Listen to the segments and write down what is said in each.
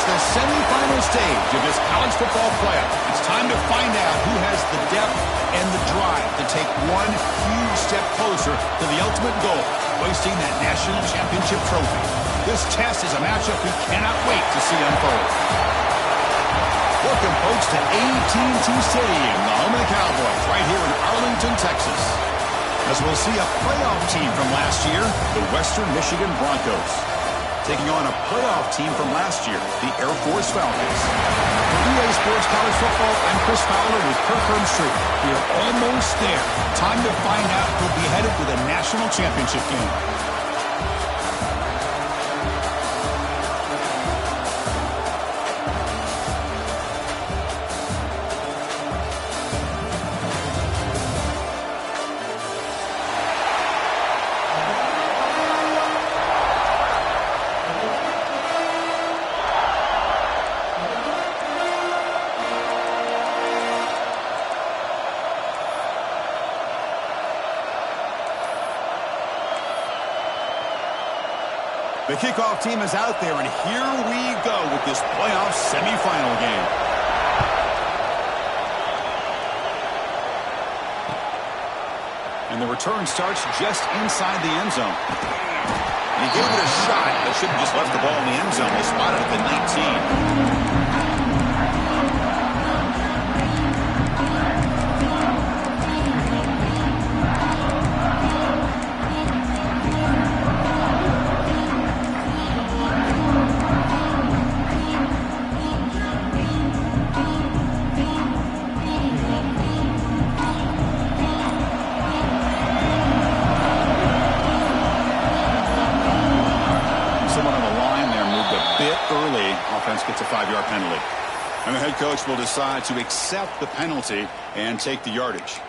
The semifinal stage of this college football playoff. It's time to find out who has the depth and the drive to take one huge step closer to the ultimate goal, hoisting that national championship trophy. This test is a matchup we cannot wait to see unfold. Welcome, folks, to AT&T Stadium, the home of the Cowboys, right here in Arlington, Texas. As we'll see a playoff team from last year, the Western Michigan Broncos, taking on a playoff team from last year, the Air Force Falcons. For EA Sports College Football, I'm Chris Fowler with Kirk Herbstreit. We're almost there. Time to find out who'll be headed to the national championship game. The kickoff team is out there, and here we go with this playoff semifinal game. And the return starts just inside the end zone. And he gave it a shot, but should have just left the ball in the end zone. They spotted it at the 19. Offense gets a 5-yard penalty. And the head coach will decide to accept the penalty and take the yardage.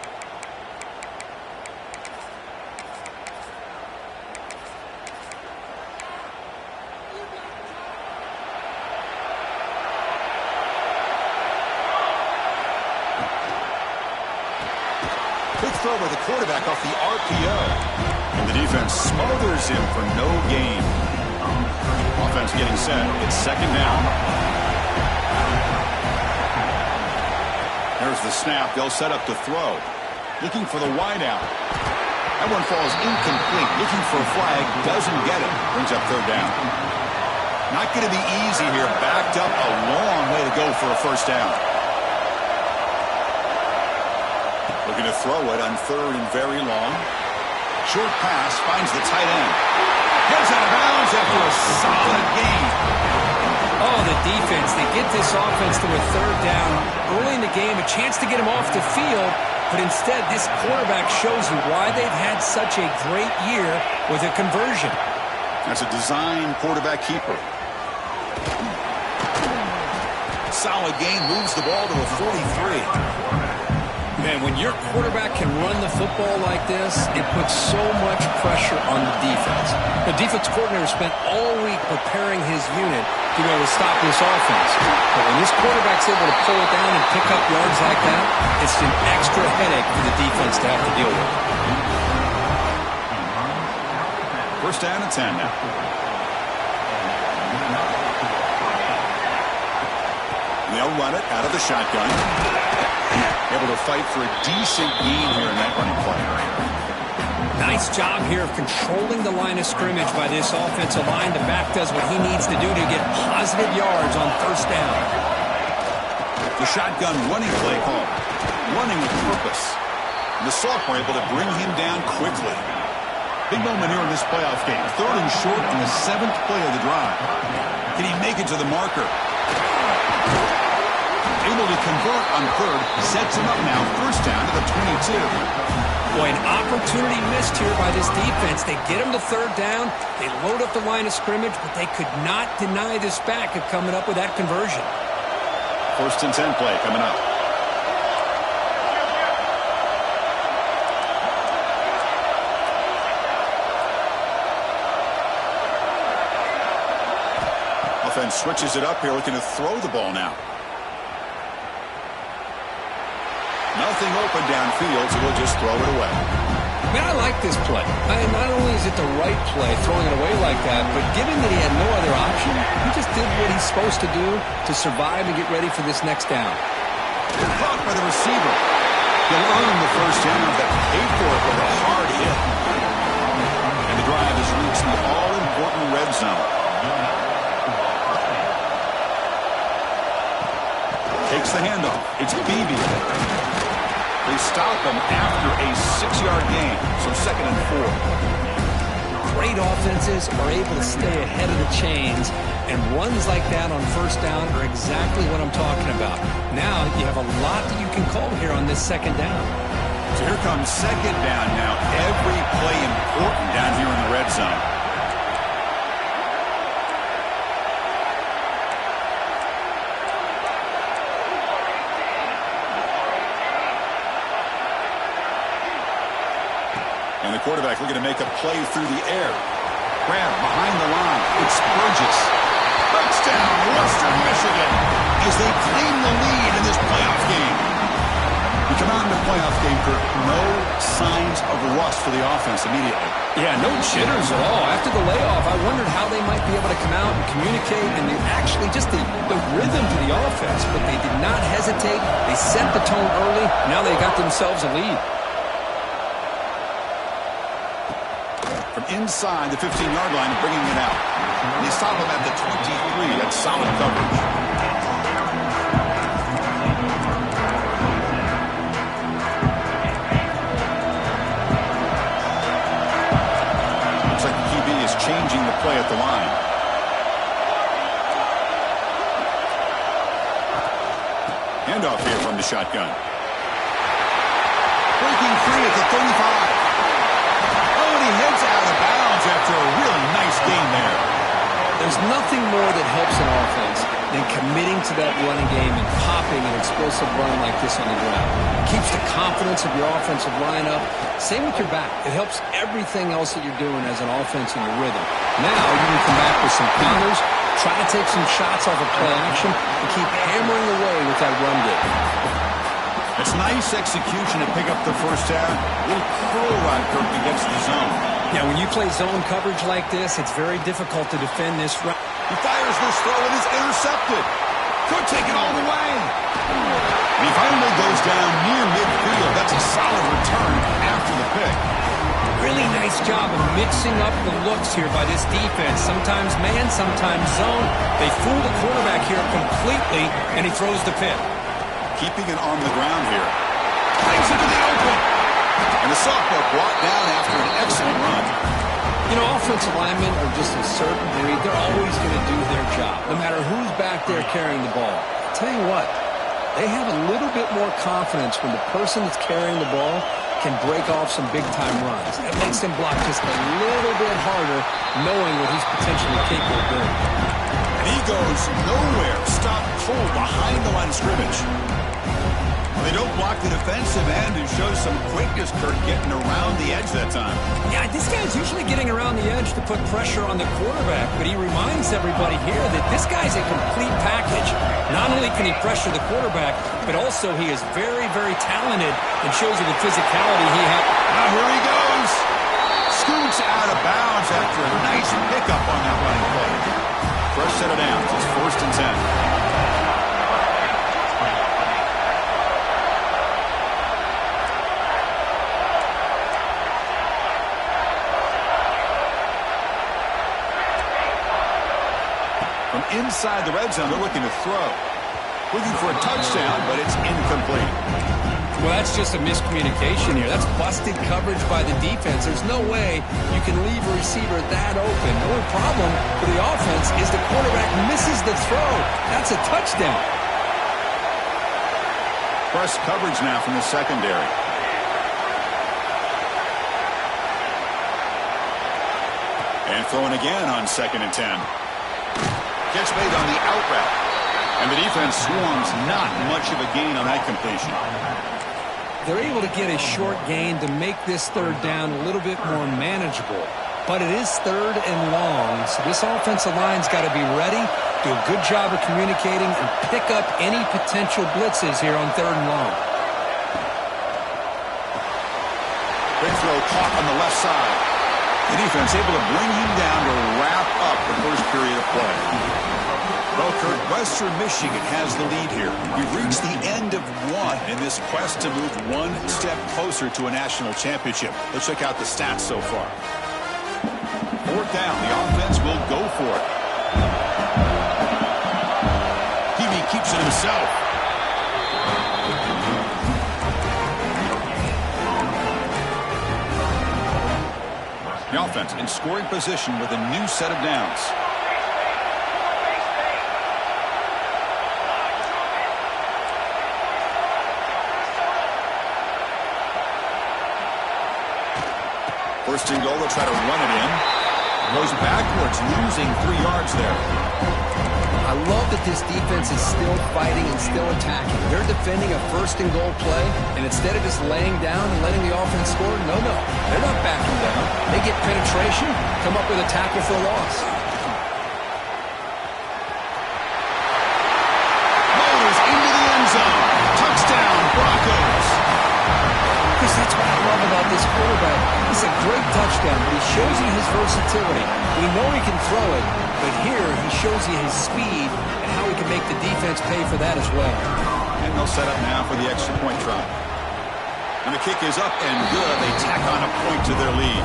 Quick throw by the quarterback off the RPO. And the defense smothers him for no gain. Offense getting set. It's second down. There's the snap. They'll set up to throw. Looking for the wideout. That one falls incomplete. Looking for a flag. Doesn't get it. Brings up third down. Not going to be easy here. Backed up a long way to go for a first down. Looking to throw it on third and very long. Short pass finds the tight end. Gets out of bounds after a solid gain. Oh, the defense. They get this offense to a third down early in the game, a chance to get him off the field, but instead this quarterback shows you why they've had such a great year with a conversion. That's a design quarterback keeper. Solid gain, moves the ball to a 43. Man, when your quarterback can run the football like this, it puts so much pressure on the defense. The defense coordinator spent all week preparing his unit to be able to stop this offense. But when this quarterback's able to pull it down and pick up yards like that, it's an extra headache for the defense to have to deal with. First down and 10 now. They'll run it out of the shotgun. Able to fight for a decent gain here in that running play. Nice job here of controlling the line of scrimmage by this offensive line. The back does what he needs to do to get positive yards on first down. The shotgun running play call. Running with purpose. And the sophomore able to bring him down quickly. Big moment here in this playoff game. 3rd and short on the 7th play of the drive. Can he make it to the marker? Able to convert on 3rd. Sets him up now. First down to the 22. Boy, an opportunity missed here by this defense. They get him to 3rd down. They load up the line of scrimmage, but they could not deny this back of coming up with that conversion. 1st and 10 play coming up. Offense switches it up here, looking to throw the ball now. Nothing open downfield, so we'll just throw it away. Man, I like this play. Not only is it the right play, throwing it away like that, but given that he had no other option, he just did what he's supposed to do to survive and get ready for this next down. Caught by the receiver. He'll earn the first down, but paid for it with a hard hit. And the drive has reached the all-important red zone. Takes the handoff. It's Beebe. They stop him after a 6-yard gain, so 2nd and 4. Great offenses are able to stay ahead of the chains, and runs like that on first down are exactly what I'm talking about. Now you have a lot that you can call here on this 2nd down. So here comes 2nd down now. Every play important down here in the red zone. And the quarterback looking to make a play through the air. Grab behind the line. It's Burgess. Touchdown, Western Michigan, as they claim the lead in this playoff game. We come out in the playoff game, Kirk. No signs of rust for the offense immediately. Yeah, no jitters at all. After the layoff, I wondered how they might be able to come out and communicate, and actually just the rhythm to the offense. But they did not hesitate. They set the tone early. Now they got themselves a lead. From inside the 15-yard line, bringing it out. And they stop him at the 23. That's solid coverage. Looks like the QB is changing the play at the line. Handoff here from the shotgun. Breaking free at the 35. He heads out of bounds after a really nice game there. There's nothing more that helps an offense than committing to that running game and popping an explosive run like this on the ground. It keeps the confidence of your offensive line up. Same with your back. It helps everything else that you're doing as an offense in your rhythm. Now you can come back with some pounders, try to take some shots off of play action, and keep hammering away with that run game. It's nice execution to pick up the first down. A little curl run, Kirk, against the zone. Yeah, when you play zone coverage like this, it's very difficult to defend this run. He fires this throw and is intercepted. Could take it all the way. And he finally goes down near midfield. That's a solid return after the pick. Really nice job of mixing up the looks here by this defense. Sometimes man, sometimes zone. They fool the quarterback here completely, and he throws the pick. Keeping it on the ground here. Plays into the open. And the sophomore brought down after an excellent run. You know, offensive linemen are just a certain breed. They're always going to do their job, no matter who's back there carrying the ball. I'll tell you what, they have a little bit more confidence when the person that's carrying the ball can break off some big-time runs. That makes them block just a little bit harder, knowing what he's potentially capable of doing. And he goes nowhere. Stop cold behind the line of scrimmage. They don't block the defensive end, who shows some quickness, Kirk, getting around the edge that time. Yeah, this guy's usually getting around the edge to put pressure on the quarterback, but he reminds everybody here that this guy's a complete package. Not only can he pressure the quarterback, but also he is very, very talented and shows you the physicality he has. Now here he goes. Scoots out of bounds after a nice pickup on that running play. Fresh set of downs. It's 1st and 10. inside the red zone. They're looking to throw. Looking for a touchdown, but it's incomplete. Well, that's just a miscommunication here. That's busted coverage by the defense. There's no way you can leave a receiver that open. The only problem for the offense is the quarterback misses the throw. That's a touchdown. Press coverage now from the secondary. And throwing again on 2nd and 10. Gets made on the out route. And the defense swarms, not much of a gain on that completion. They're able to get a short gain to make this 3rd down a little bit more manageable. But it is 3rd and long, so this offensive line's got to be ready, do a good job of communicating, and pick up any potential blitzes here on 3rd and long. Big throw caught on the left side. The defense able to bring him down to wrap up the first period of play. Well, Kurt, Western Michigan has the lead here. We've reached the end of one in this quest to move one step closer to a national championship. Let's check out the stats so far. 4th down, the offense will go for it. He keeps it himself. The offense in scoring position with a new set of downs. First and goal, they'll try to run it in. Goes backwards, losing 3 yards there. I love that this defense is still fighting and still attacking. They're defending a 1st and goal play, and instead of just laying down and letting the offense score, no. They're not backing down. They get penetration, come up with a tackle for a loss. Motors into the end zone. Touchdown, Broncos. Chris, that's what I love about this quarterback. It's a great touchdown, but he shows you his versatility. We know he can throw it, but here he shows you his speed and how he can make the defense pay for that as well. And they'll set up now for the extra point try. And the kick is up and good. They tack on a point to their lead.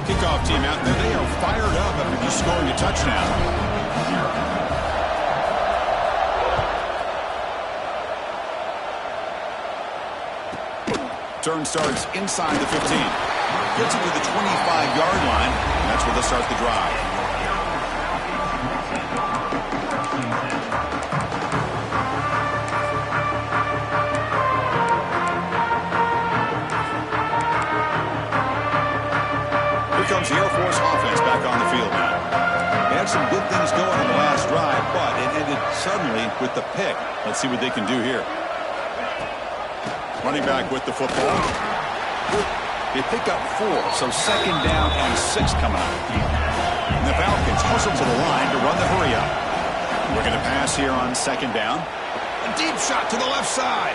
Kickoff team out there. They are fired up after just scoring a touchdown. Turn starts inside the 15. Gets it to the 25-yard line. And that's where they'll start the drive. Here comes the Air Force offense back on the field now. They had some good things going on the last drive, but it ended suddenly with the pick. Let's see what they can do here. Running back with the football. They pick up 4, so 2nd down and 6 coming up. And the Falcons hustle to the line to run the hurry up. We're going to pass here on 2nd down. A deep shot to the left side.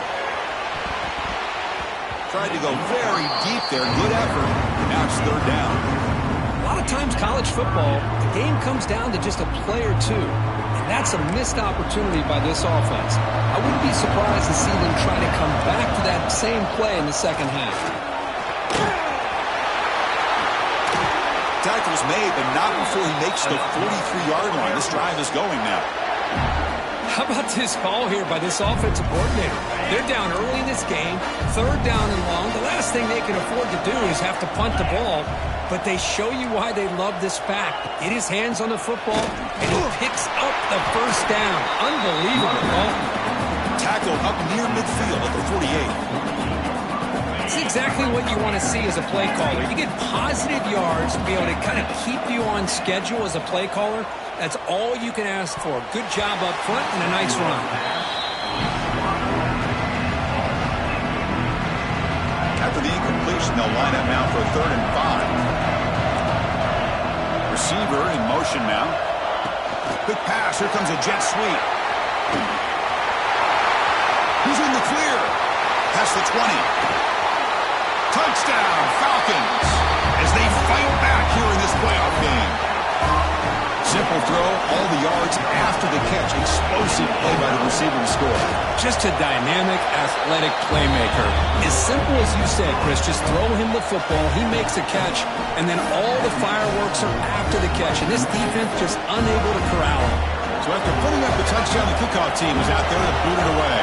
Tried to go very deep there. Good effort. Now it's 3rd down. A lot of times college football, the game comes down to just a play or two. And that's a missed opportunity by this offense. I wouldn't be surprised to see them try to come back to that same play in the 2nd half. Tackle's made, but not before he makes the 43-yard line. This drive is going now. How about this call here by this offensive coordinator? They're down early in this game, 3rd down and long. The last thing they can afford to do is have to punt the ball, but they show you why they love this fact. Get his hands on the football, and he picks up the 1st down. Unbelievable ball. Tackle up near midfield at the 48. It's exactly what you want to see as a play caller. You get positive yards to be able to kind of keep you on schedule as a play caller. That's all you can ask for. Good job up front and a nice run. After the incompletion, they'll line up now for 3rd and 5. Receiver in motion now. Quick pass. Here comes a jet sweep. Who's in the clear? Past the 20. Touchdown, Falcons, as they fight back here in this playoff game. Zip powerful throw, all the yards after the catch. Explosive play by the receiver to score. Just a dynamic, athletic playmaker. As simple as you said, Chris, just throw him the football, he makes a catch, and then all the fireworks are after the catch. And this defense just unable to corral him. So after putting up the touchdown, the kickoff team is out there to boot it away.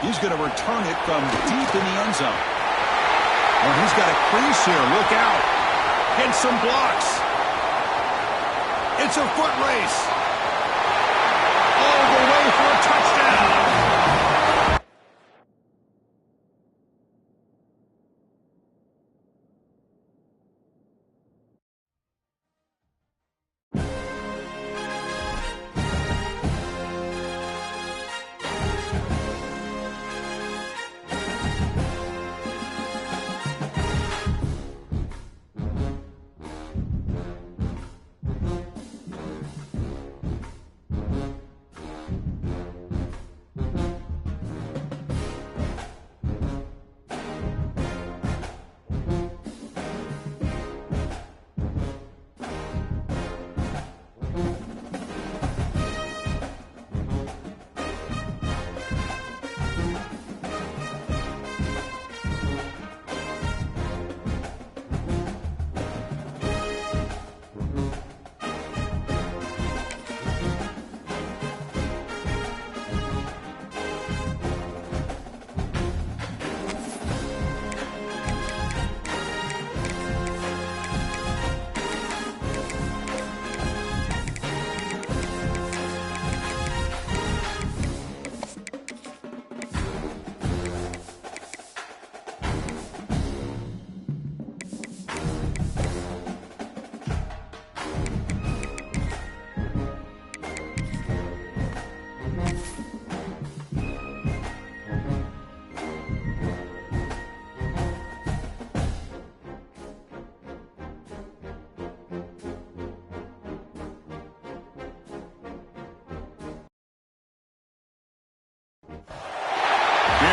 He's going to return it from deep in the end zone. Oh, he's got a crease here. Look out. Hit some blocks. It's a foot race. All the way for a touchdown.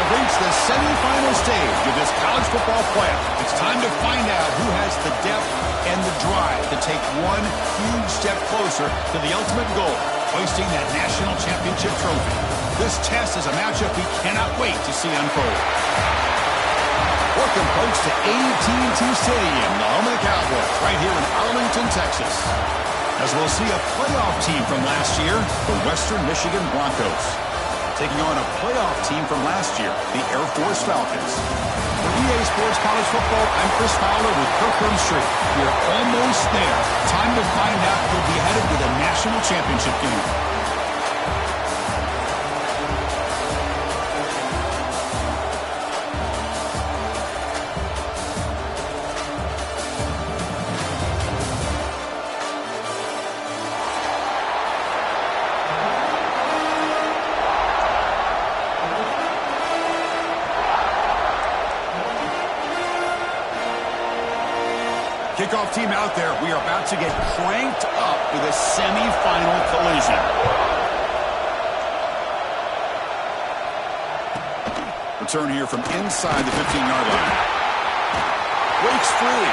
Reached the semifinal stage of this college football playoff. It's time to find out who has the depth and the drive to take one huge step closer to the ultimate goal, hoisting that national championship trophy. This test is a matchup we cannot wait to see unfold. Welcome, folks, to AT&T Stadium, the home of the Cowboys, right here in Arlington, Texas. As we'll see a playoff team from last year, the Western Michigan Broncos, taking on a playoff team from last year, the Air Force Falcons. For EA Sports College Football, I'm Chris Fowler with Kirk Street. We're almost there. Time to find out who'll be headed to the national championship game. Kickoff team out there. We are about to get cranked up for the semifinal collision. Return here from inside the 15-yard line. Breaks free.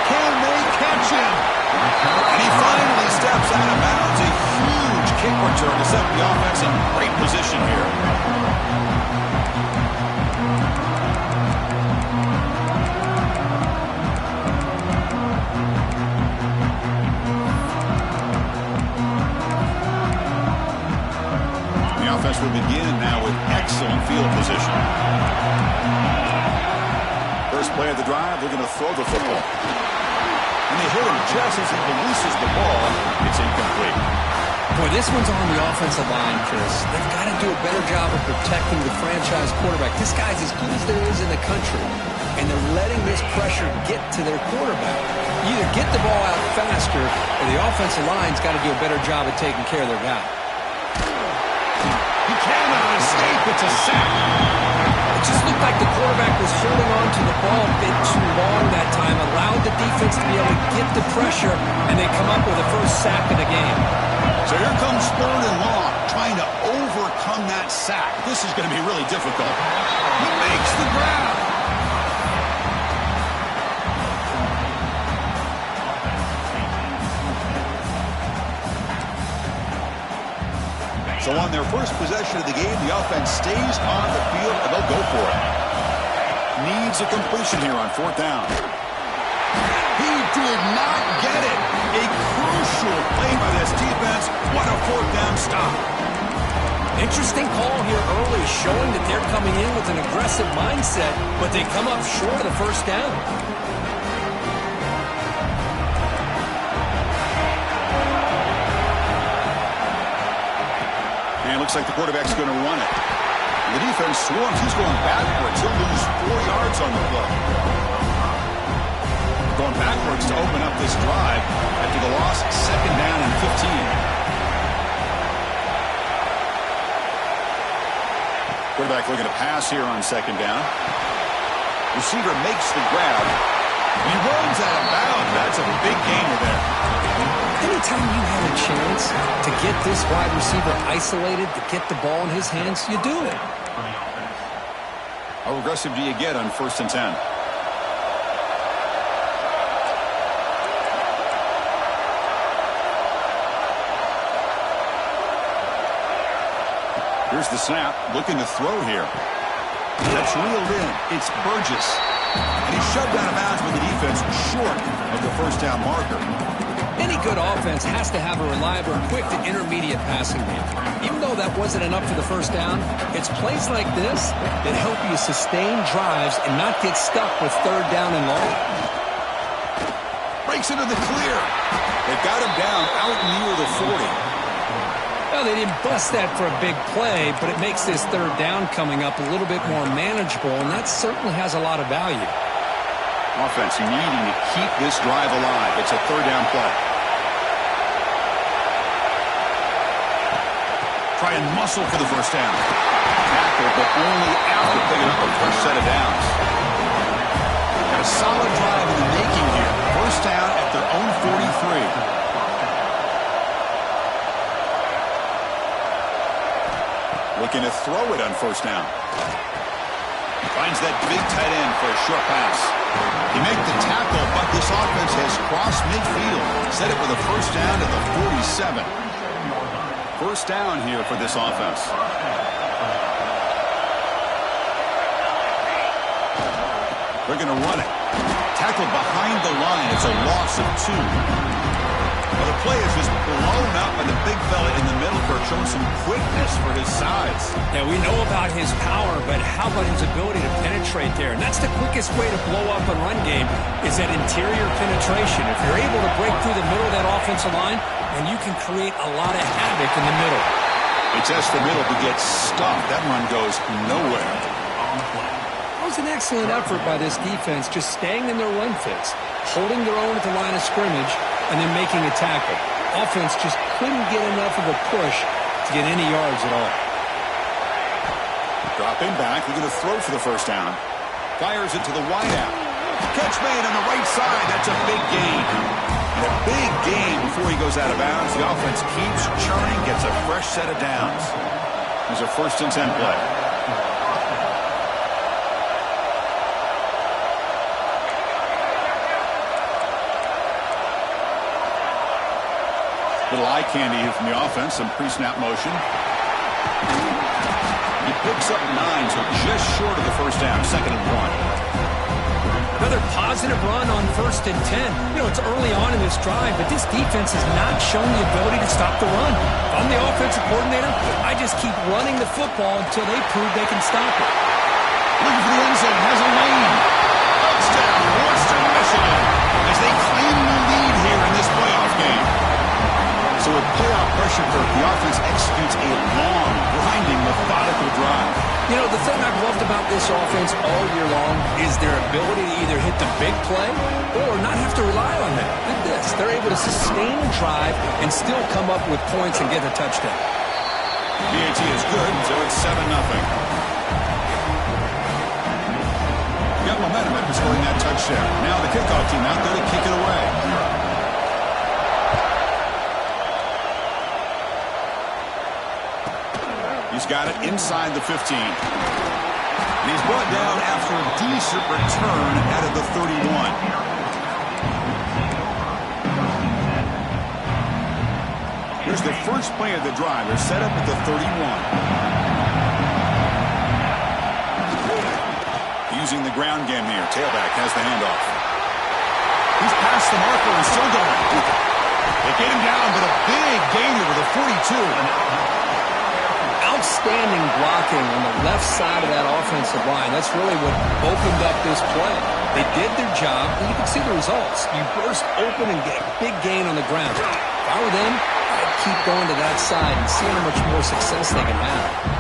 Can they catch him? And he finally steps out of bounds. A huge kick return to set the offense in great position here. Offense will begin now with excellent field position. First play of the drive, they're going to throw the football. And they hit him just as he releases the ball. It's incomplete. Boy, this one's on the offensive line, Chris. They've got to do a better job of protecting the franchise quarterback. This guy's as good as there is in the country, and they're letting this pressure get to their quarterback. You either get the ball out faster, or the offensive line's got to do a better job of taking care of their guy. He cannot escape. It's a sack. It just looked like the quarterback was holding on to the ball a bit too long that time, allowed the defense to be able to get the pressure, and they come up with the first sack of the game. So here comes 3rd and long, trying to overcome overcome that sack. This is going to be really difficult. He makes the grab. So on their first possession of the game, the offense stays on the field, and they'll go for it. Needs a completion here on 4th down. He did not get it. A crucial play by this defense. What a 4th down stop. Interesting call here early, showing that they're coming in with an aggressive mindset, but they come up short of the 1st down. And it looks like the quarterback's going to run it. The defense swarms. He's going backwards. He'll lose 4 yards on the play. Going backwards to open up this drive after the loss, 2nd down and 15. Quarterback looking to pass here on 2nd down. Receiver makes the grab. He runs out of bounds. That's a big gainer there. Anytime you have a chance to get this wide receiver isolated, to get the ball in his hands, you do it. How aggressive do you get on 1st and 10? Here's the snap, looking to throw here. That's reeled in. It's Burgess. And he's shoved out of bounds with the defense short of the 1st down marker. Any good offense has to have a reliable, quick to intermediate passing game. Even though that wasn't enough for the 1st down, it's plays like this that help you sustain drives and not get stuck with 3rd down and long. Breaks into the clear. They've got him down out near the 40. Well, they didn't bust that for a big play, but it makes this 3rd down coming up a little bit more manageable, and that certainly has a lot of value. Offense needing to keep this drive alive. It's a 3rd down play. Try and muscle for the 1st down. Tackle, but only after picking up a fresh set of downs. Got a solid drive in the making here. 1st down at their own 43. Looking to throw it on 1st down. Finds that big tight end for a short pass. He made the tackle, but this offense has crossed midfield. Set it with a 1st down to the 47. 1st down here for this offense. They're going to run it. Tackled behind the line. It's a loss of 2. Well, the play is just blown up by the big fella in the middle for showing some quickness for his size. Yeah, we know about his power, but how about his ability to penetrate there? And that's the quickest way to blow up a run game is that interior penetration. If you're able to break through the middle of that offensive line, then you can create a lot of havoc in the middle. It's just the middle to get stuffed. That run goes nowhere. That was an excellent effort by this defense, just staying in their run fits, holding their own at the line of scrimmage, and then making a tackle. Offense just couldn't get enough of a push to get any yards at all. Dropping back, looking to throw for the 1st down. Fires it to the wideout. Catch made on the right side. That's a big gain. And a big gain before he goes out of bounds. The offense keeps churning, gets a fresh set of downs. There's a 1st and 10 play. Little eye candy here from the offense, some pre-snap motion. He picks up 9, so just short of the 1st down, 2nd and 1. Another positive run on 1st and 10. You know, it's early on in this drive, but this defense has not shown the ability to stop the run. If I'm the offensive coordinator, I just keep running the football until they prove they can stop it. Looking for the end zone, has a lane. Touchdown, Western Michigan, as they claim the lead here in this playoff game. So with playoff pressure, the offense executes a long, grinding, methodical drive. You know, the thing I've loved about this offense all year long is their ability to either hit the big play or not have to rely on that. Look at this. They're able to sustain a drive and still come up with points and get a touchdown. BAT is good, so it's 7-0. Got momentum after scoring that touchdown. Now the kickoff team out there to kick it away. He's got it inside the 15. And he's brought down after a decent return out of the 31. Here's the first play of the drive. They're set up at the 31. Using the ground game here. Tailback has the handoff. He's past the marker and still going. They get him down, but a big gainer to the 42. Outstanding blocking on the left side of that offensive line. That's really what opened up this play. They did their job, and you can see the results. You burst open and get a big gain on the ground. If I were them, I'd keep going to that side and see how much more success they can have.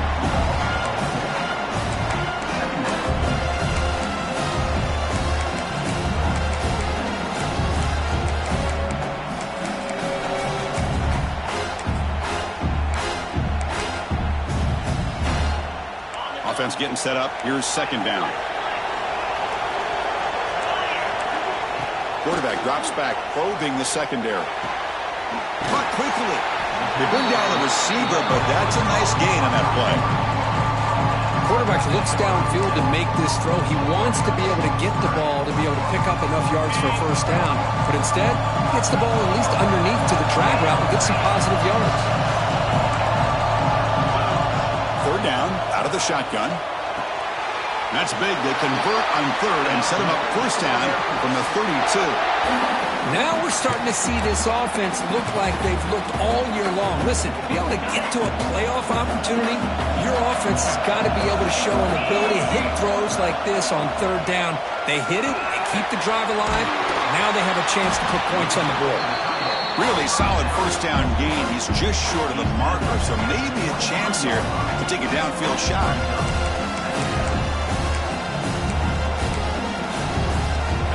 Offense getting set up. Here's second down. Quarterback drops back, probing the secondary. Caught quickly. They bring down the receiver, but that's a nice gain on that play. Quarterback looks downfield to make this throw. He wants to be able to get the ball to be able to pick up enough yards for a first down. But instead, he gets the ball at least underneath to the drag route and gets some positive yards. Third down, out of the shotgun. That's big. They convert on third and set him up first down from the 32. Now we're starting to see this offense look like they've looked all year long. Listen, to be able to get to a playoff opportunity, your offense has got to be able to show an ability to hit throws like this on third down. They hit it, they keep the drive alive. Now they have a chance to put points on the board. Really solid first down gain. He's just short of the marker, so maybe a chance here to take a downfield shot.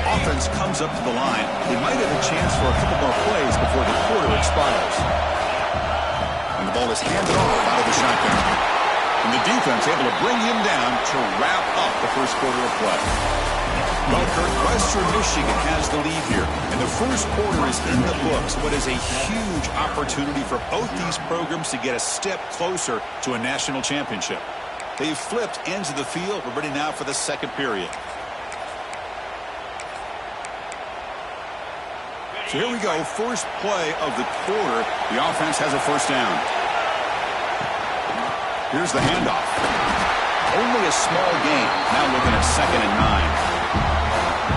Offense comes up to the line. They might have a chance for a couple more plays before the quarter expires. And the ball is handed off out of the shotgun. And the defense able to bring him down to wrap up the first quarter of play. Well, Kurt, Western Michigan has the lead here, and the first quarter is in the books. What is a huge opportunity for both these programs to get a step closer to a national championship. They've flipped ends of the field. We're ready now for the second period. So here we go, first play of the quarter. The offense has a first down. Here's the handoff. Only a small gain. Now looking at 2nd and 9.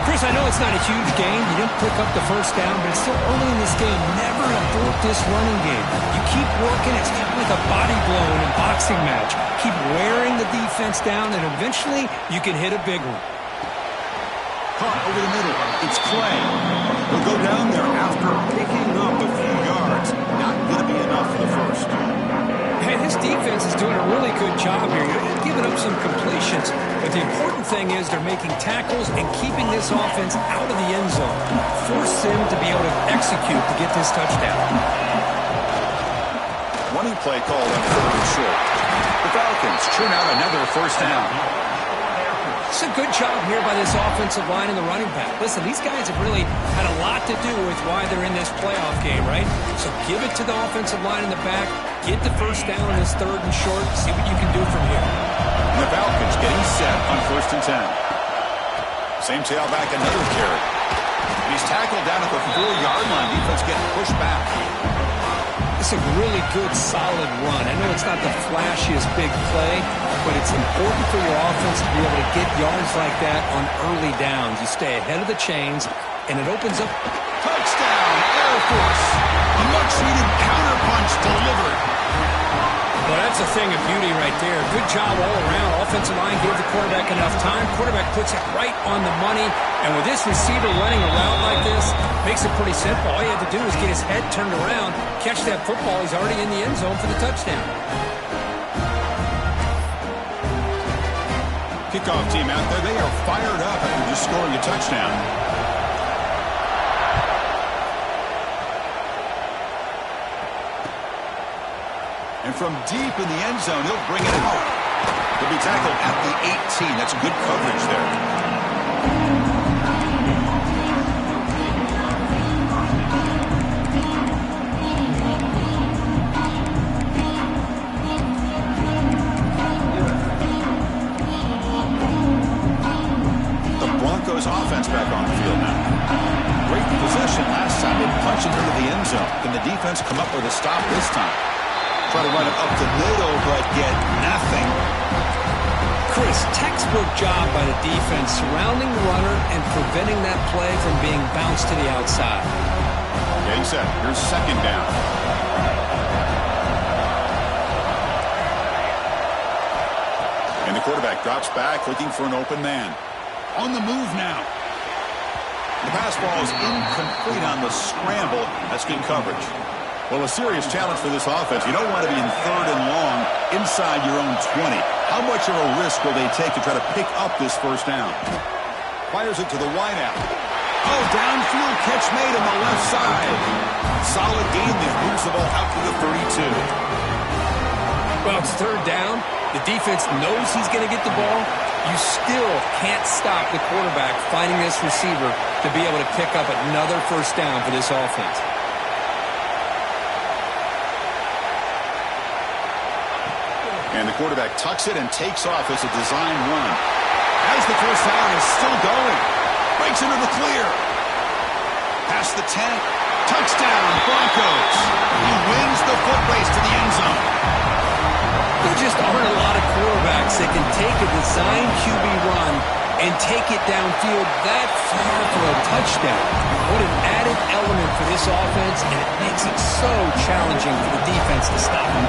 Chris, I know it's not a huge gain. You didn't pick up the first down, but it's still early in this game. Never abort this running game. You keep working. It's kind of like a body blow in a boxing match. Keep wearing the defense down, and eventually you can hit a big one. Caught over the middle. It's Clay. He'll go down there after picking up a few yards. Not going to be enough for the first. Man, his defense is doing a really good job here. They're giving up some completions, but the important thing is they're making tackles and keeping this offense out of the end zone. Force him to be able to execute to get this touchdown. Running play called on 3rd and short. The Falcons churn out another first down. It's a good job here by this offensive line and the running back. Listen, these guys have really had a lot to do with why they're in this playoff game, right? So give it to the offensive line in the back. Get the first down in this 3rd and short. See what you can do from here. And the Falcons getting set on 1st and 10. Same tailback, another carry. And he's tackled down at the 4-yard line. Defense getting pushed back. It's a really good, solid run. I know it's not the flashiest big play, but it's important for your offense to be able to get yards like that on early downs. You stay ahead of the chains, and it opens up. Touchdown, Air Force. A much-needed counterpunch delivered. Well, that's a thing of beauty right there. Good job all around. Offensive line gave the quarterback enough time. Quarterback puts it right on the money. And with this receiver running a route like this, makes it pretty simple. All you have to do is get his head turned around, catch that football. He's already in the end zone for the touchdown. Kickoff team out there. They are fired up after just scoring a touchdown. And from deep in the end zone, he'll bring it out. He'll be tackled at the 18. That's good coverage there. launching into the end zone. Can the defense come up with a stop this time? Try to run it up the middle, but get nothing. Chris, textbook job by the defense surrounding the runner and preventing that play from being bounced to the outside. Getting set. Here's second down. And the quarterback drops back, looking for an open man. On the move now. The pass ball is incomplete on the scramble. That's good coverage. Well, a serious challenge for this offense. You don't want to be in third and long inside your own 20. How much of a risk will they take to try to pick up this first down? Fires it to the wideout. Oh, downfield catch made on the left side. Solid gain there. Moves the ball out to the 32. Well, it's third down. The defense knows he's going to get the ball. You still can't stop the quarterback finding this receiver to be able to pick up another first down for this offense. And the quarterback tucks it and takes off as a design run. As the first down is still going. Breaks into the clear. Past the 10. Touchdown, Broncos. He wins the foot race to the end zone. There just aren't a lot of quarterbacks that can take a design QB run and take it downfield that far for a touchdown. What an added element for this offense, and it makes it so challenging for the defense to stop him.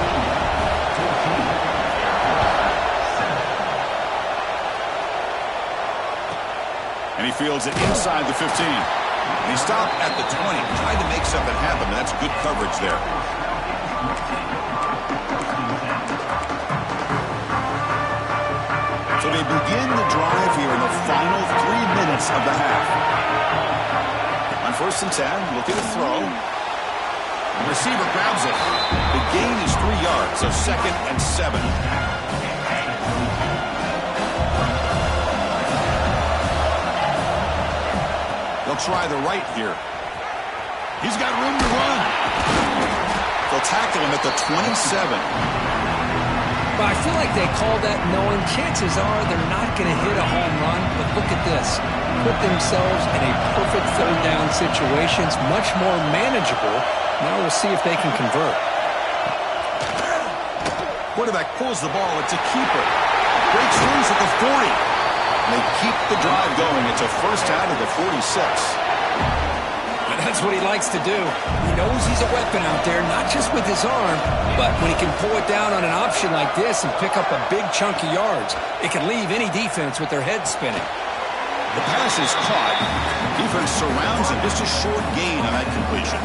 And he fields it inside the 15. And he stopped at the 20. Tried to make something happen. That's good coverage there. So they begin the drive here in the final 3 minutes of the half. On first and 10, looking to throw. The receiver grabs it. The gain is 3 yards, so 2nd and 7. They'll try the right here. He's got room to run. They'll tackle him at the 27. But I feel like they called that knowing chances are they're not going to hit a home run. But look at this. Put themselves in a perfect third down situation. It's much more manageable. Now we'll see if they can convert. Quarterback pulls the ball. It's a keeper. Breaks loose at the 40. And they keep the drive going. It's a first down to the 46. That's what he likes to do. He knows he's a weapon out there, not just with his arm, but when he can pull it down on an option like this and pick up a big chunk of yards, it can leave any defense with their head spinning. The pass is caught. Defense surrounds him. Just a short gain on that completion.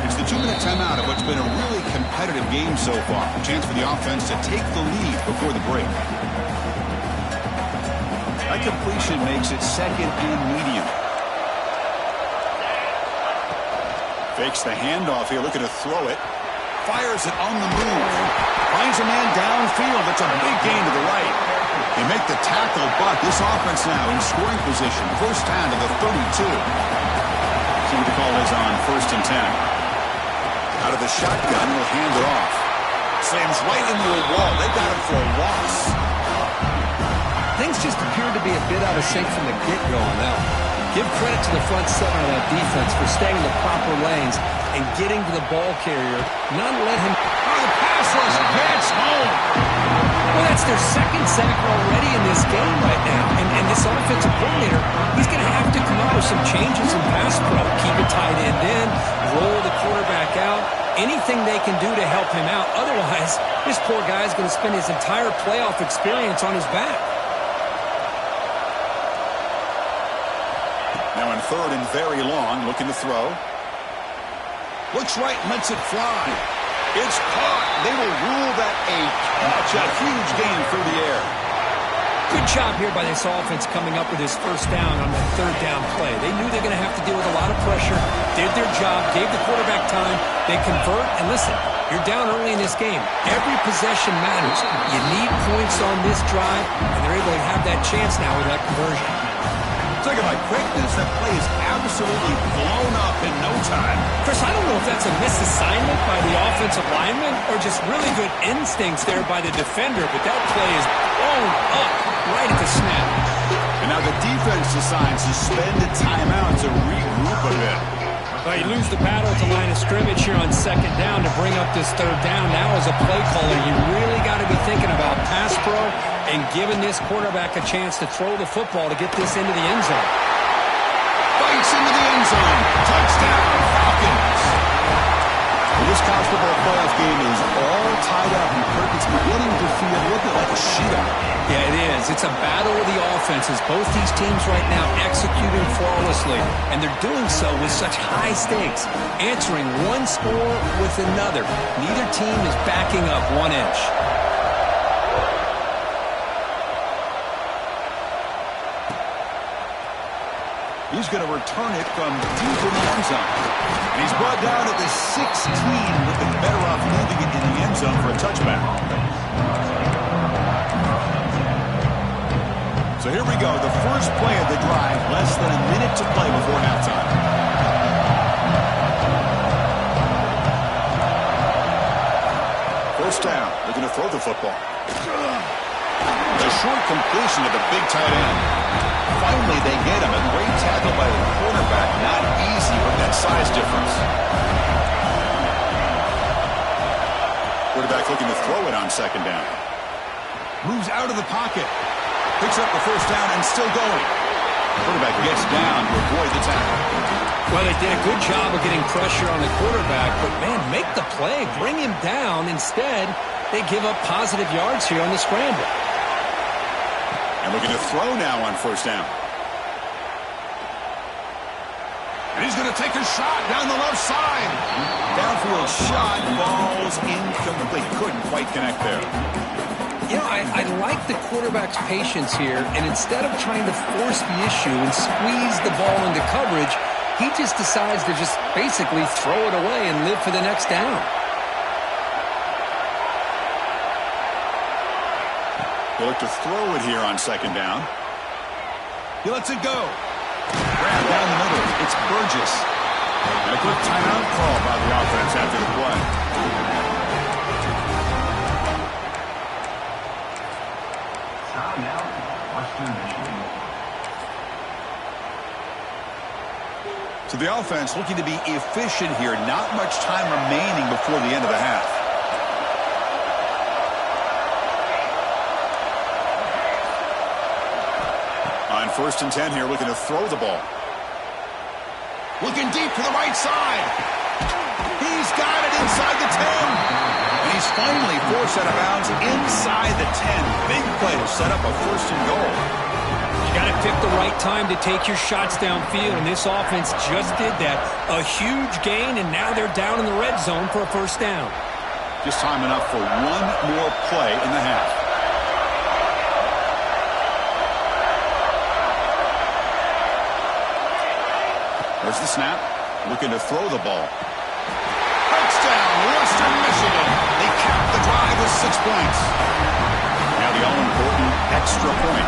It's the 2-minute timeout of what's been a really competitive game so far. A chance for the offense to take the lead before the break. That completion makes it 2nd and medium. Fakes the handoff here, looking to throw it. Fires it on the move. Finds a man downfield. It's a big gain to the right. They make the tackle, but this offense now in scoring position. First down to the 32. See what the call is on first and 10. Out of the shotgun, will hand it off. Slams right into a wall. They got him for a loss. Things just appeared to be a bit out of sync from the get-go on that one. Give credit to the front seven of that defense for staying in the proper lanes and getting to the ball carrier, not let him... Oh, the pass rush gets home. Well, that's their 2nd sack already in this game right now. And this offensive coordinator, he's going to have to come up with some changes in pass pro. Keep a tight end in, roll the quarterback out, anything they can do to help him out. Otherwise, this poor guy is going to spend his entire playoff experience on his back. Now in 3rd and very long, looking to throw. Looks right, lets it fly. It's caught. They will rule that a catch. A huge gain through the air. Good job here by this offense coming up with his first down on that 3rd down play. They knew they're going to have to deal with a lot of pressure, did their job, gave the quarterback time. They convert, and listen, you're down early in this game. Every possession matters. You need points on this drive, and they're able to have that chance now with that conversion. Look at my quickness. That play is absolutely blown up in no time. Chris, I don't know if that's a misassignment by the offensive lineman or just really good instincts there by the defender, but that play is blown up right at the snap. And now the defense decides to spend a timeout to regroup Well, you lose the battle at the line of scrimmage here on second down to bring up this third down. Now as a play caller, you really got to be thinking about pass pro and giving this quarterback a chance to throw the football to get this into the end zone. Bites into the end zone. Touchdown, Falcons. Well, this college football playoff game is all tied up. It's beginning to feel a little bit like a shootout. Yeah, it is. It's a battle of the offenses. Both these teams right now executing flawlessly, and they're doing so with such high stakes, answering one score with another. Neither team is backing up 1 inch. He's going to return it from deep in the end zone. And he's brought down at the 16, looking better off leaving it in the end zone for a touchback. So here we go, the first play of the drive, less than a minute to play before halftime. First down, they're going to throw the football. The short completion of the big tight end. Finally, they get him. A great tackle by the quarterback. Not easy with that size difference. Quarterback looking to throw it on second down. Moves out of the pocket. Picks up the first down and still going. Quarterback gets down to avoid the tackle. Well, they did a good job of getting pressure on the quarterback, but, man, make the play. Bring him down. Instead, they give up positive yards here on the scramble. And looking to throw now on first down. And he's going to take a shot down the left side. Downfield shot, falls incomplete. Couldn't quite connect there. You know, I like the quarterback's patience here, and instead of trying to force the issue and squeeze the ball into coverage, he just decides to just basically throw it away and live for the next down. He'll look to throw it here on second down. He lets it go. Grab down the middle. It's Burgess. And a quick timeout call by the offense after the play. Timeout, Western Michigan. So the offense looking to be efficient here. Not much time remaining before the end of the half. On 1st and 10 here, looking to throw the ball. Looking deep to the right side. He's got it inside the 10. And he's finally forced out of bounds inside the 10. Big play to set up a 1st and goal. You got to pick the right time to take your shots downfield, and this offense just did that. A huge gain, and now they're down in the red zone for a first down. Just time enough for one more play in the half. There's the snap. Looking to throw the ball. Touchdown, Western Michigan. They cap the drive with 6 points. Now the all-important extra point.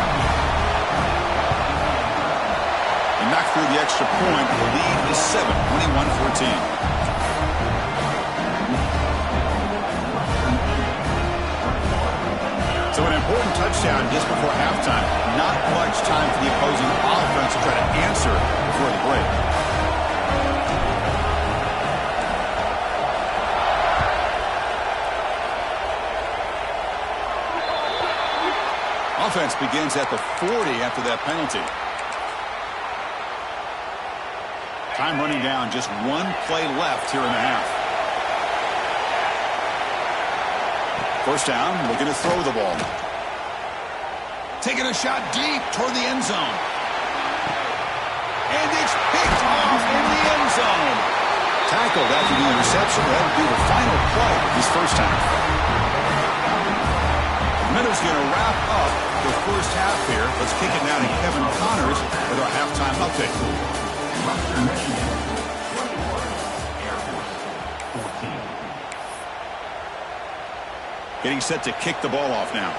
And knock through the extra point. The lead is 7, 21-14. So an important touchdown just before halftime. Not much time for the opposing offense to try to answer before the break. Offense begins at the 40 after that penalty. Time running down, just one play left here in the half. First down, looking to throw the ball. Taking a shot deep toward the end zone. And it's picked off in the end zone. Tackled after the interception. That would be the final play of this first half. Minutes going to wrap up the first half here. Let's kick it now to Kevin Connors with our halftime update. Western Michigan, 24, Air Force, 14. Getting set to kick the ball off now.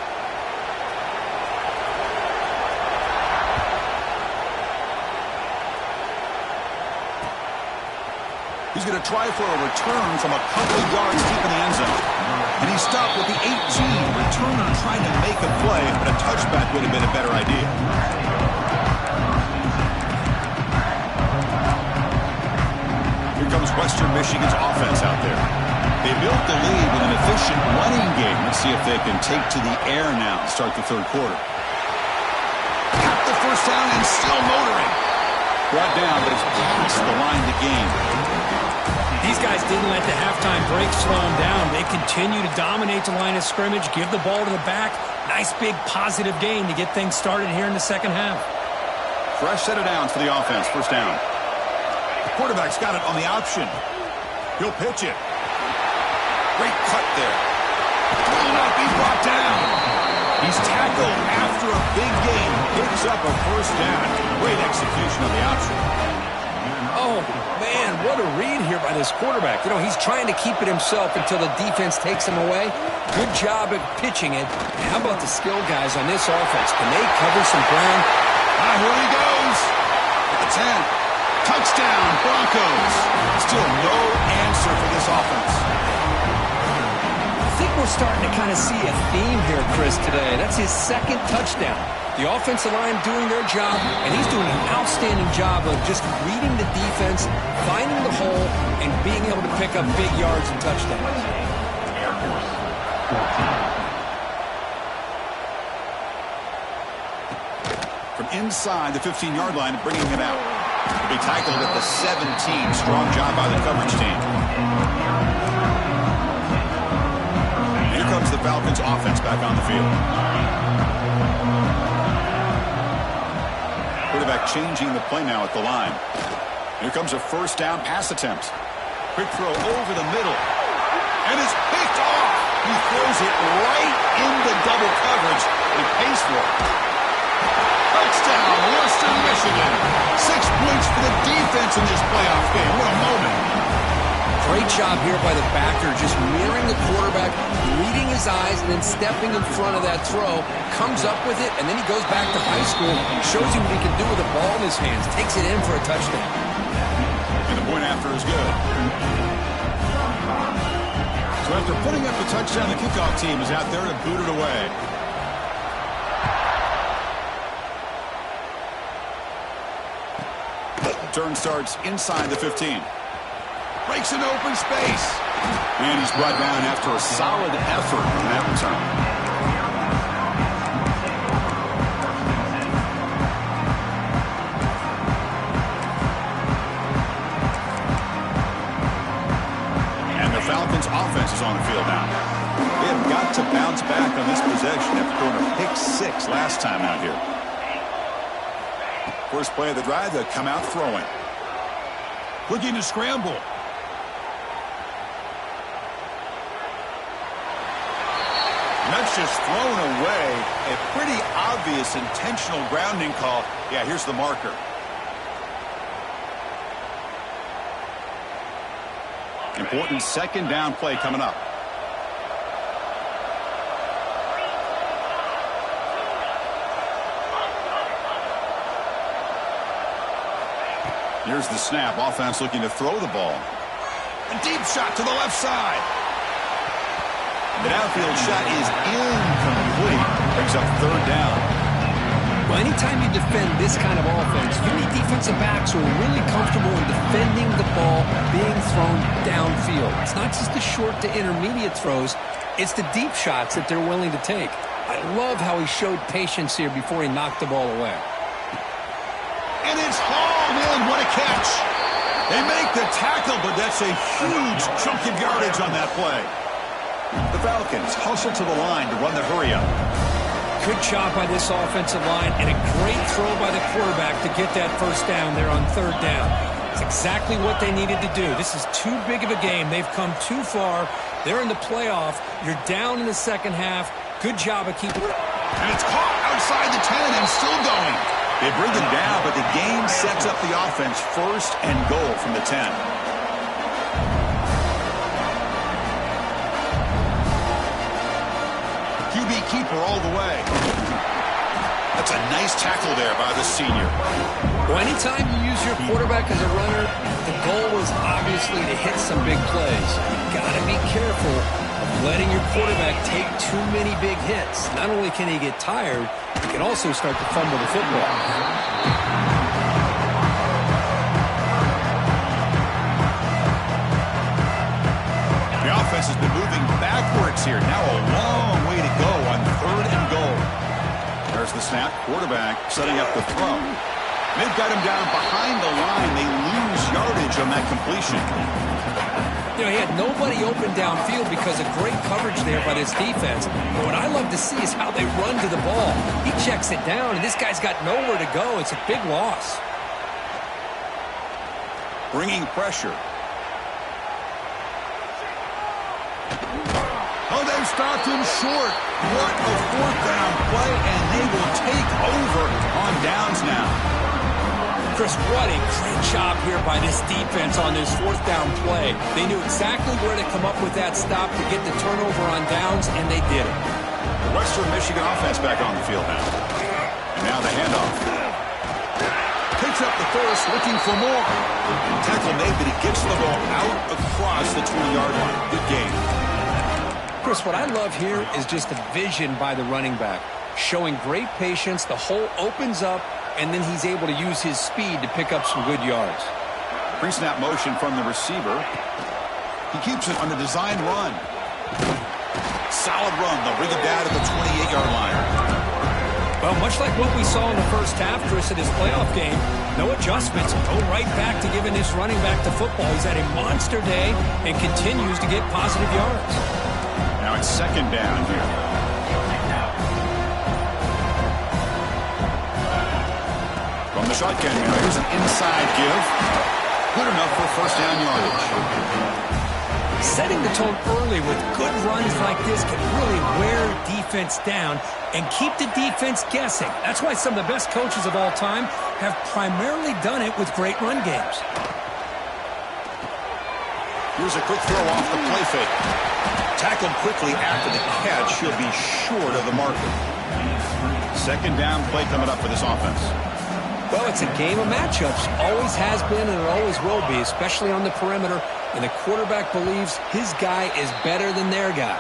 He's going to try for a return from a couple of yards deep in the end zone. And he stopped with the 18. Returner trying to make a play, but a touchback would have been a better idea. Here comes Western Michigan's offense out there. They built the lead with an efficient running game. Let's see if they can take to the air now to start the third quarter. Got the first down and still motoring. Brought down, but it's past the line to gain. These guys didn't let the halftime break slow them down. They continue to dominate the line of scrimmage, give the ball to the back. Nice big positive gain to get things started here in the second half. Fresh set of downs for the offense. First down. The quarterback's got it on the option. He'll pitch it. Great cut there. Will not be brought down. He's tackled after a big gain. Picks up a first down. Great execution on the option. Oh, man, what a read here by this quarterback. You know, he's trying to keep it himself until the defense takes him away. Good job at pitching it. How about the skill guys on this offense? Can they cover some ground? Here he goes. At the 10. Touchdown, Broncos. Still no answer for this offense. I think we're starting to kind of see a theme here, Chris, today. That's his second touchdown. The offensive line doing their job, and he's doing an outstanding job of just reading the defense, finding the hole, and being able to pick up big yards and touchdowns. Air Force 14. From inside the 15-yard line, bringing it out. He'll be tackled at the 17. Strong job by the coverage team. Here comes the Falcons offense back on the field. Quarterback changing the play now at the line. Here comes a first down pass attempt. Quick throw over the middle. And it's picked off. He throws it right into double coverage and pays for it. Touchdown, Western Michigan. 6 points for the defense in this playoff game. What a moment. Great job here by the backer, just mirroring the quarterback, reading his eyes, and then stepping in front of that throw, comes up with it, and then he goes back to high school, shows you what he can do with the ball in his hands, takes it in for a touchdown. And the point after is good. So after putting up the touchdown, the kickoff team is out there to boot it away. Turn starts inside the 15. Breaks an open space. And he's brought down after a solid effort in that return. And the Falcons offense is on the field now. They have got to bounce back on this possession after throwing a pick 6 last time out here. First play of the drive, they'll come out throwing. Looking to scramble. And that's just thrown away. A pretty obvious intentional grounding call. Yeah, here's the marker. Important second down play coming up. Here's the snap. Offense looking to throw the ball. A deep shot to the left side. The downfield shot is incomplete. Brings up third down. Well, anytime you defend this kind of offense, you need defensive backs who are really comfortable in defending the ball being thrown downfield. It's not just the short to intermediate throws. It's the deep shots that they're willing to take. I love how he showed patience here before he knocked the ball away. And it's hauled in. What a catch. They make the tackle, but that's a huge chunk of yardage on that play. The Falcons hustle to the line to run the hurry-up. Good job by this offensive line, and a great throw by the quarterback to get that first down there on third down. It's exactly what they needed to do. This is too big of a game. They've come too far. They're in the playoff. You're down in the second half. Good job of keeping it. And it's caught outside the 10 and still going. They bring them down, but the game sets up the offense first and goal from the 10. QB keeper all the way. That's a nice tackle there by the senior. Well, anytime you use your quarterback as a runner, the goal is obviously to hit some big plays. You've got to be careful of letting your quarterback take too many big hits. Not only can he get tired, he can also start to fumble the football. snap. Quarterback setting up the throw. They've got him down behind the line. They lose yardage on that completion. You know, he had nobody open downfield because of great coverage there by this defense. But what I love to see is how they run to the ball. He checks it down, and this guy's got nowhere to go. It's a big loss. Bringing pressure. Oh, they've stopped him short. What a fourth down play, and they will take over on downs now. Chris, what a great job here by this defense on this fourth down play. They knew exactly where to come up with that stop to get the turnover on downs, and they did it. The Western Michigan offense back on the field now. And now the handoff. Picks up the first, looking for more. Tackle made, but he gets the ball out across the 20-yard line. Good game. Chris, what I love here is just the vision by the running back. Showing great patience, the hole opens up, and then he's able to use his speed to pick up some good yards. Pre-snap motion from the receiver. He keeps it on the design run. Solid run. They'll bring it down to the 28-yard line. Well, much like what we saw in the first half, Chris, in his playoff game, no adjustments. Go right back to giving this running back to football. He's had a monster day and continues to get positive yards. Now it's second down here. From the shotgun, here's an inside give. Good enough for first down yardage. Setting the tone early with good runs like this can really wear defense down and keep the defense guessing. That's why some of the best coaches of all time have primarily done it with great run games. Here's a quick throw off the play fake. Tackled quickly after the catch. He'll be short of the marker. Second down play coming up for this offense. Well, it's a game of matchups. Always has been and it always will be, especially on the perimeter. And the quarterback believes his guy is better than their guy.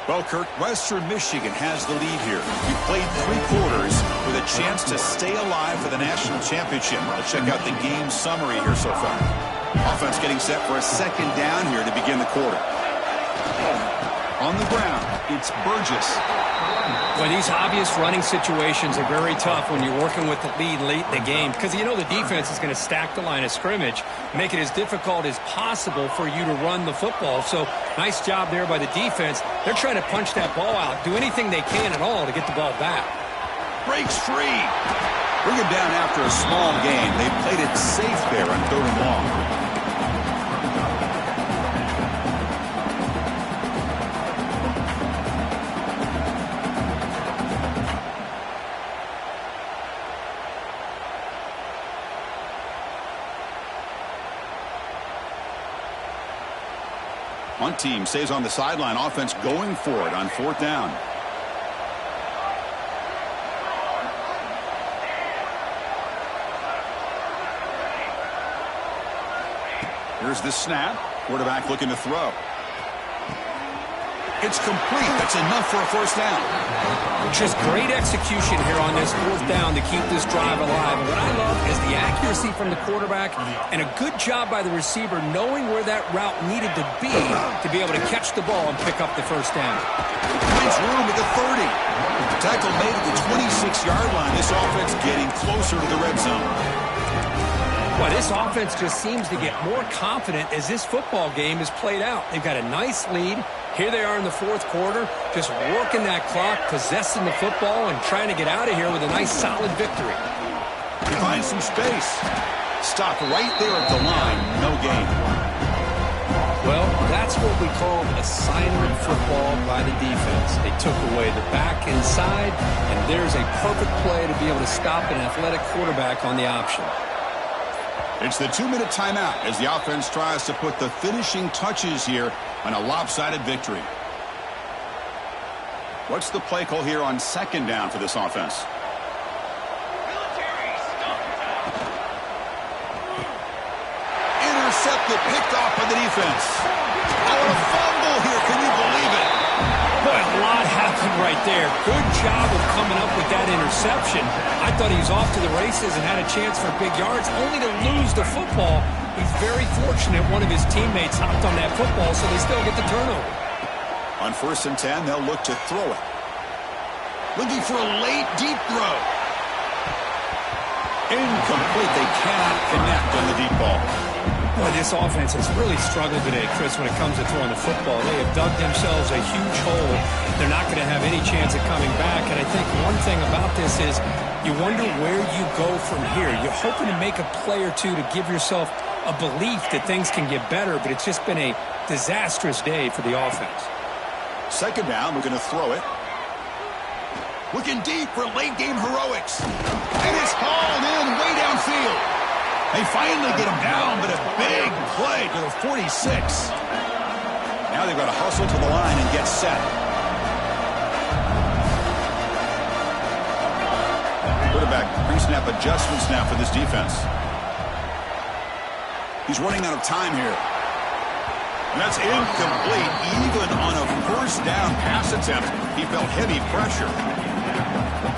Well, Kurt, Western Michigan has the lead here. We played 3 quarters with a chance to stay alive for the national championship. Let's check out the game summary here so far. Offense getting set for a second down here to begin the quarter. On the ground, it's Burgess. Well, these obvious running situations are very tough when you're working with the lead late in the game because you know the defense is going to stack the line of scrimmage, make it as difficult as possible for you to run the football. So nice job there by the defense. They're trying to punch that ball out, do anything they can at all to get the ball back. Breaks free. Bring him down after a small gain. They played it safe there on 3rd and long. One team stays on the sideline. Offense going for it on 4th down. Here's the snap. Quarterback looking to throw. It's complete. That's enough for a first down. Just great execution here on this 4th down to keep this drive alive. And what I love is the accuracy from the quarterback and a good job by the receiver knowing where that route needed to be able to catch the ball and pick up the first down. Finds room at the 30. Tackle made at the 26-yard line. This offense getting closer to the red zone. Well, this offense just seems to get more confident as this football game is played out. They've got a nice lead. Here they are in the 4th quarter, just working that clock, possessing the football, and trying to get out of here with a nice, solid victory. He finds some space. Stopped right there at the line. No gain. Well, that's what we call assignment football by the defense. They took away the back inside, and there's a perfect play to be able to stop an athletic quarterback on the option. It's the 2-minute timeout as the offense tries to put the finishing touches here on a lopsided victory. What's the play call here on 2nd down for this offense? Intercepted, picked off by the defense. Oh, a fumble here. Can you believe it? Boy, a lot happened right there. Good job of coming up with that interception. I thought he was off to the races and had a chance for big yards, only to lose the football. He's very fortunate one of his teammates hopped on that football, so they still get the turnover. On 1st and 10, they'll look to throw it. Looking for a late, deep throw. Incomplete. They cannot connect on the deep ball. Boy, this offense has really struggled today, Chris, when it comes to throwing the football. They have dug themselves a huge hole. They're not going to have any chance of coming back. And I think one thing about this is you wonder where you go from here. You're hoping to make a play or two to give yourself a belief that things can get better, but it's just been a disastrous day for the offense. Second down, we're going to throw it. Looking deep for late-game heroics. And it's hauled in way downfield. They finally get him down, but a big play to the 46. Now they've got to hustle to the line and get set. Quarterback pre-snap adjustments now for this defense. He's running out of time here. And that's incomplete. Even on a first down pass attempt, he felt heavy pressure.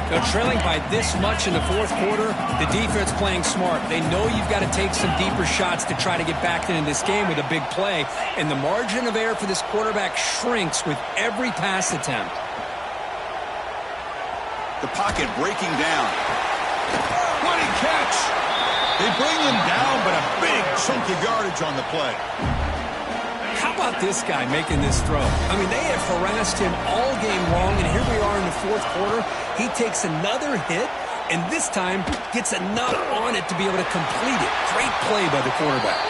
They're trailing by this much in the fourth quarter. The defense playing smart. They know you've got to take some deeper shots to try to get back into this game with a big play. And the margin of error for this quarterback shrinks with every pass attempt. The pocket breaking down. What a catch! They bring him down, but a big chunk of yardage on the play. How about this guy making this throw? I mean, they have harassed him all game long, and here we are in the fourth quarter. He takes another hit, and this time gets enough on it to be able to complete it. Great play by the quarterback.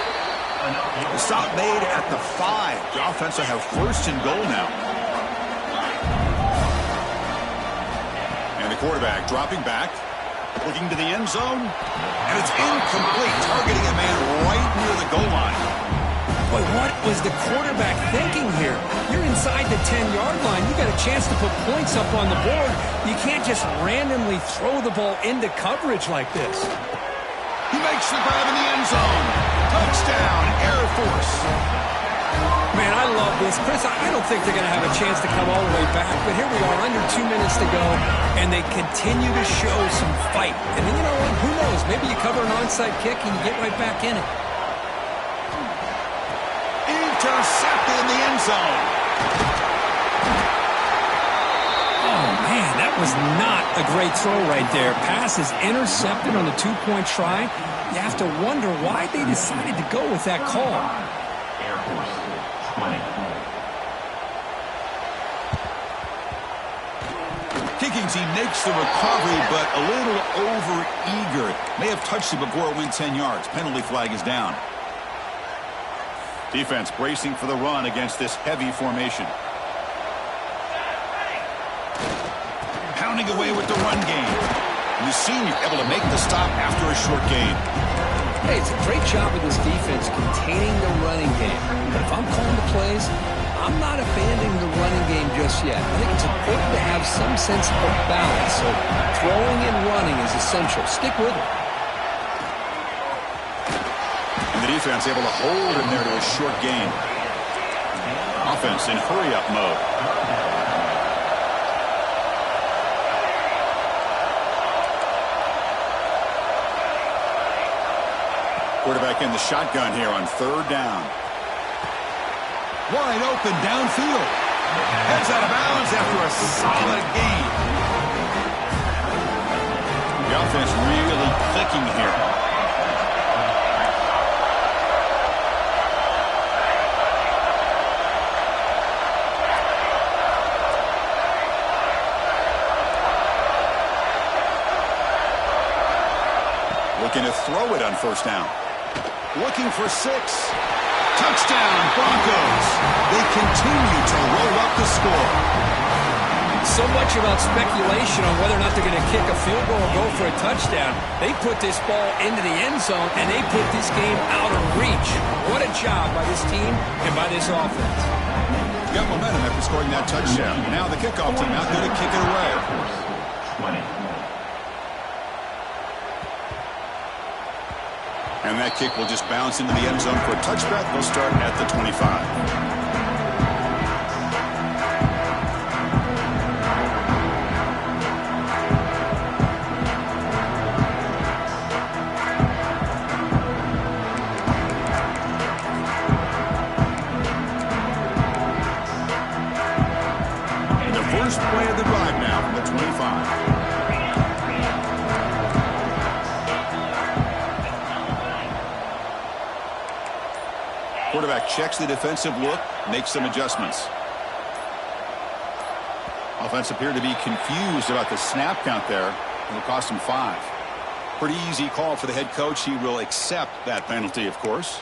The stop made at the 5. The offense will have first and goal now. And the quarterback dropping back, looking to the end zone, and it's incomplete, targeting a man right near the goal line. Boy, what was the quarterback thinking here? You're inside the 10-yard line. You got a chance to put points up on the board. You can't just randomly throw the ball into coverage like this. He makes the grab in the end zone. Touchdown, Air Force. Man, I love this. Chris, I don't think they're going to have a chance to come all the way back, but here we are, under 2 minutes to go, and they continue to show some fight. And then, you know what? Who knows? Maybe you cover an onside kick and you get right back in it. Intercepted in the end zone. Oh, man, that was not a great throw right there. Pass is intercepted on the 2-point try. You have to wonder why they decided to go with that call. Air Force 20. Kicking team makes the recovery, but a little over-eager. May have touched it before it went 10 yards. Penalty flag is down. Defense bracing for the run against this heavy formation. Pounding away with the run game. And the senior able to make the stop after a short gain. Hey, it's a great job of this defense containing the running game. But if I'm calling the plays, I'm not abandoning the running game just yet. I think it's important to have some sense of balance. So throwing and running is essential. Stick with it. The defense able to hold him there to a short gain. Offense in hurry-up mode. Quarterback in the shotgun here on third down. Wide open downfield. Heads out of bounds after a solid gain. The offense really clicking here. Looking to throw it on first down. Looking for 6. Touchdown, Broncos. They continue to roll up the score. So much about speculation on whether or not they're going to kick a field goal or go for a touchdown. They put this ball into the end zone, and they put this game out of reach. What a job by this team and by this offense. Got momentum after scoring that touchdown. Now the kickoff team out there to kick it away. 20. And that kick will just bounce into the end zone for a touchback. They'll start at the 25. And the first play of the drive now from the 25. Quarterback checks the defensive look, makes some adjustments. Offense appeared to be confused about the snap count there. It'll cost him 5. Pretty easy call for the head coach. He will accept that penalty, of course.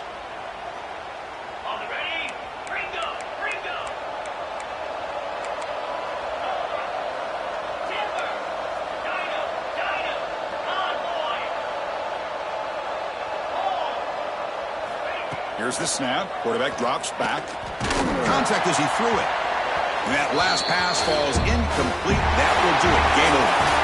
Here's the snap. Quarterback drops back. Contact as he threw it. And that last pass falls incomplete. That will do it. Game over.